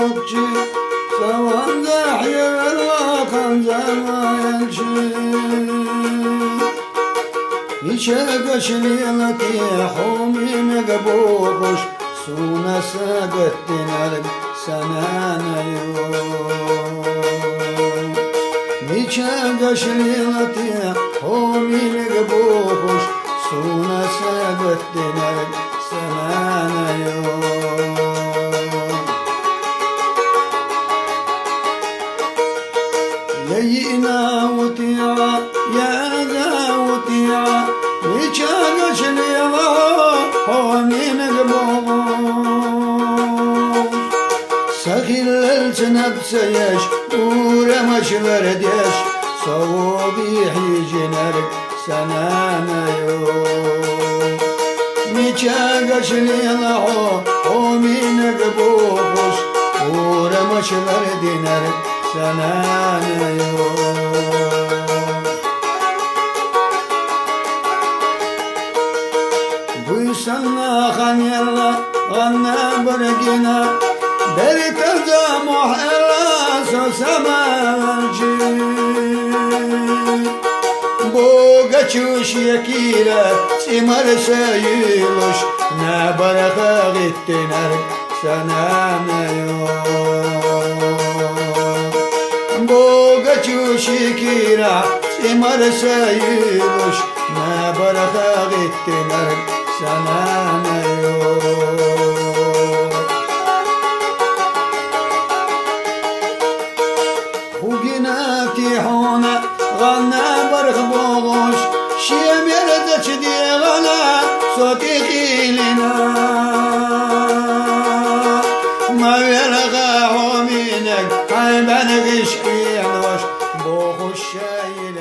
bokçu Savanda yever vakan zamançı İçe göçliyati humi megabokuş Suna sagıttin alıp sana İçe göçliyati humi megabokuş Suna sagıttin alıp sana Leyna utiya ya da utiya Niçe göçlüyor hamin gboğuz Sahiller çınapsayaş uğramaşlar deş Savubi hiciner sananayo Niçe göçlüyor hamin gboğuz Uğramaşlar diner sananayo Duysanna hanyalla ganna bergina Beri tezda muhella sosamanci Bu geçiş yekile simar sayılış Ne baraka gittiler sana ne yok Bu geçiş yekile simar sayılış Ne baraka gittiler sana ne yok Huginati hona gana barh boğuş Şiemerde çdiye gana soti gilina Maverga hominek hayben gişki yanvaş Boğuş şayil